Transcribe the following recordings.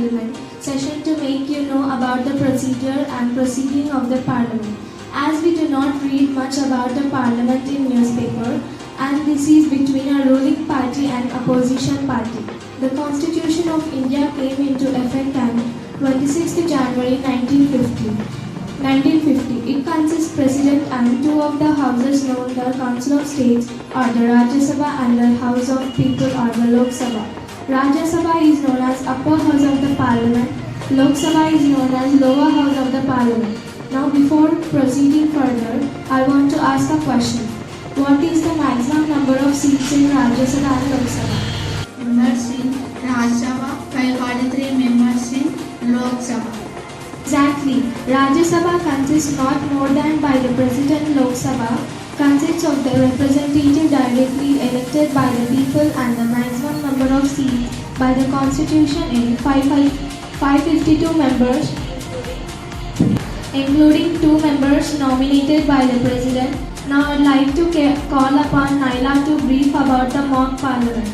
Parliament session to make you know about the procedure and proceeding of the Parliament. As we do not read much about the Parliament in newspaper, and this is between a ruling party and opposition party. The Constitution of India came into effect on 26th January 1950. It consists President and two of the houses known the Council of States or the Rajya Sabha and the House of People or the Lok Sabha. Rajya Sabha is known as upper house of the Parliament. Lok Sabha is known as lower house of the Parliament. Now before proceeding further, I want to ask a question. What is the maximum number of seats in Rajya Sabha and Lok Sabha? Members in Rajya Sabha, 543 members in Lok Sabha. Exactly. Rajya Sabha consists not more than by the President. Lok Sabha consists of the representative directly elected by the people and the maximum number of seats by the Constitution in 552 members, including 2 members nominated by the President. Now I'd like to call upon Naila to brief about the mock parliament.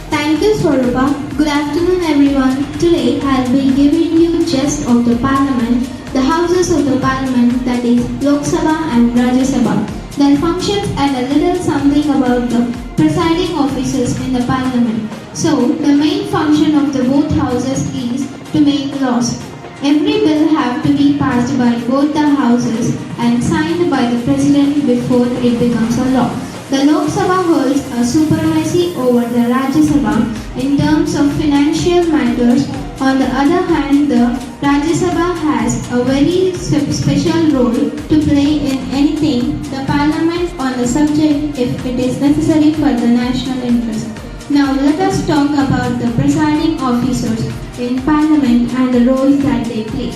Thank you, Swarupa. Good afternoon, everyone. Today, I'll be giving you gist of the Parliament, the houses of the Parliament, that is Lok Sabha and Rajya Sabha, their functions, and a little something about the presiding officers in the Parliament. So, the main function of the both houses is to make laws. Every bill have to be passed by both the houses and signed by the President before it becomes a law. The Lok Sabha holds a supremacy over the Rajya Sabha in terms of financial matters. On the other hand, the Rajya Sabha has a very special role to play in anything the Parliament on the subject if it is necessary for the national interest. Now let us talk about the presiding officers in Parliament and the roles that they play.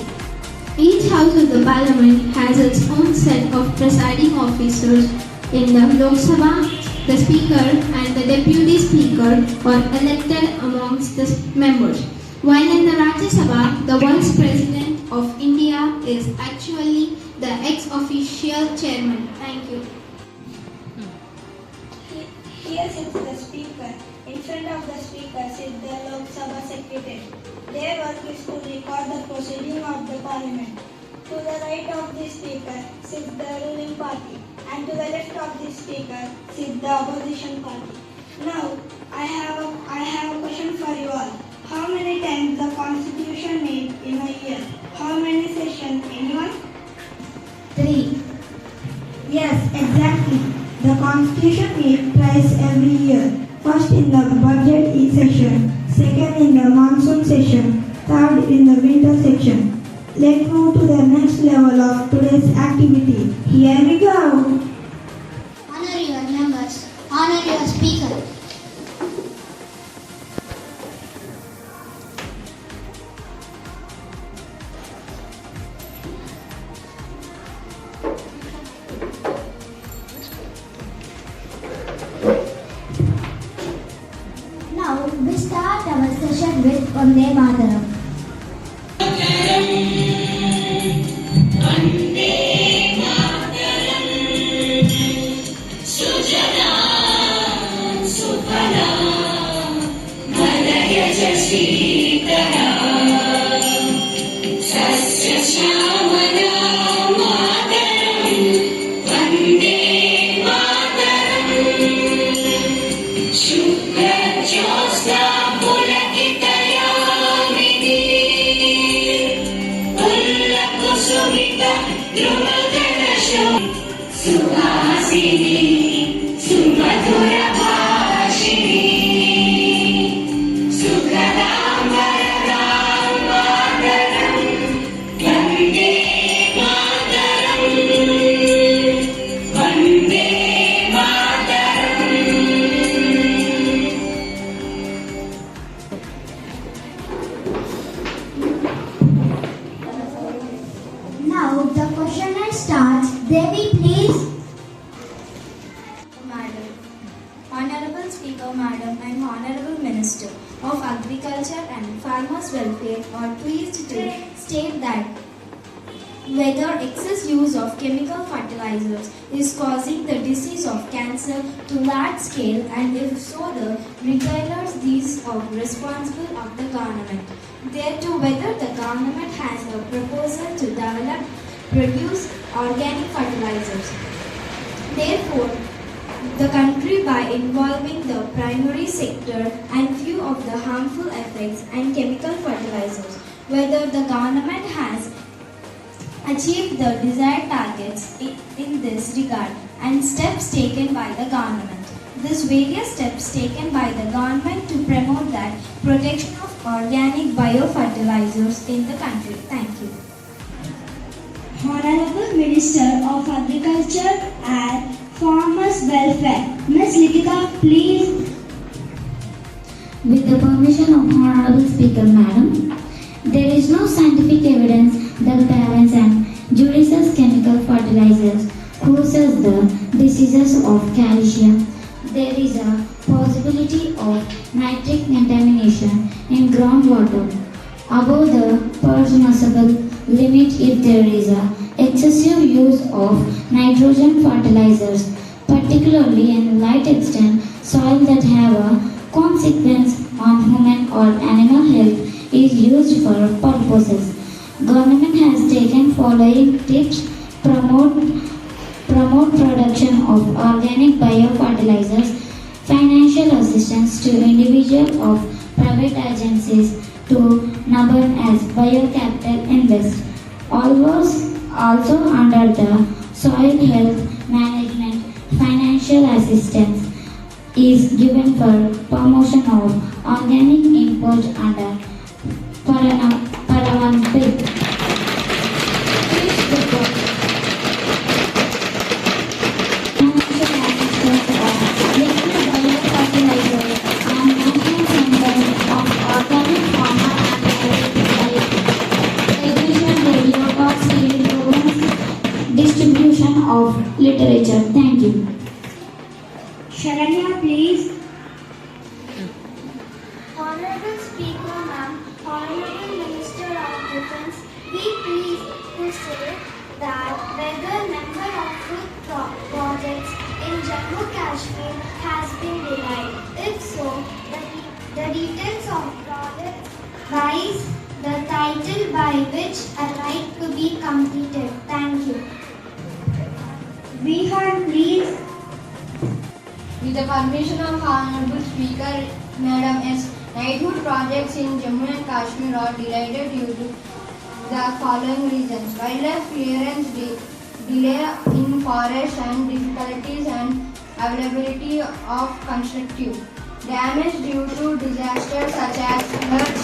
Each house of the Parliament has its own set of presiding officers. In the Lok Sabha, the Speaker and the Deputy Speaker are elected amongst the members, while in the Rajya Sabha, the Vice President of India is actually the ex-official chairman. Thank you. Here sits the Speaker. In front of the Speaker sits the Lok Sabha Secretary. Their work is to record the proceeding of the Parliament. To the right of the Speaker sits the ruling party, and to the left of the Speaker sits the opposition party. Now, I have a question for you all. How many times the Constitution made in a year? How many sessions? Anyone? 3. Yes, exactly. The Constitution made twice every year. First in the budget session, second in the monsoon session, third in the winter section. Let's move to the next level of today's activity. Here we go. Honor your members. Honor your Speaker. Now we start our session with Vande Mataram. Now the questioner starts. Devi, please. Madam, Honorable Speaker, Madam, and Honorable Minister of Agriculture and Farmers Welfare are pleased to state that whether excess use of chemical fertilizers is causing the disease of cancer to large scale, and if so, the retailers these are responsible of the government. Thereto, whether the government has a proposal to develop, produce organic fertilizers. Therefore, the country by involving the primary sector and few of the harmful effects and chemical fertilizers, whether the government has achieved the desired targets in this regard and steps taken by the government. These various steps taken by the government to promote that protection of organic biofertilizers in the country. Thank you. Honorable Minister of Agriculture and Farmers Welfare, Ms. Likita, please. With the permission of Honorable Speaker, Madam, there is no scientific evidence that parents and judicious chemical fertilizers causes the diseases of calcium. There is a possibility of nitric contamination in groundwater above the permissible limit if there is a excessive use of nitrogen fertilizers, particularly in light extent soil that have a consequence on human or animal health is used for purposes. Government has taken following tips: promote production of organic biofertilizers, financial assistance to individual of private agencies to known as Biocapital Invest. Also under the soil health management, financial assistance is given for promotion of organic import under Paravan Bill. Distribution of literature. Thank you. Sharanya, please. Honorable Speaker, Ma'am, Honorable Minister of Defence, be pleased to say that whether number of food projects in Jammu Kashmir has been delayed. If so, the details of projects rise the title by which a right to be completed. Thank you. Vihan, please. With the permission of Honorable Speaker, Madam S, knighthood projects in Jammu and Kashmir are delayed due to the following reasons: wildlife clearance delay in forest and difficulties and availability of constructive damage due to disasters such as floods.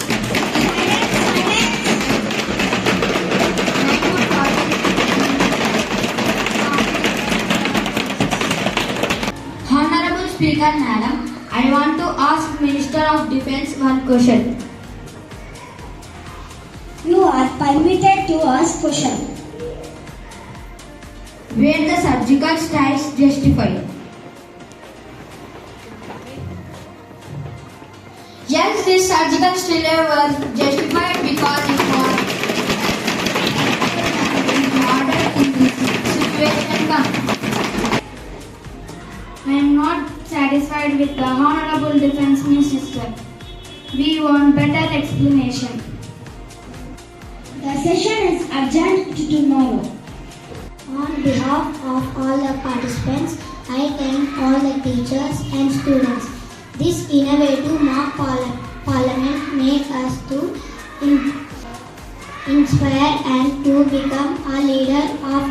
Honorable Speaker, Madam, I want to ask Minister of Defence one question. You are permitted to ask question. Were the surgical strikes justified? Yes, this surgical strike was justified because it was ordered in this situation. I am not satisfied with the Honorable Defence Minister. We want better explanation. The session is adjourned to tomorrow. On behalf of all the participants, I thank all the teachers and students. This innovative mock parliament makes us to inspire and to become a leader of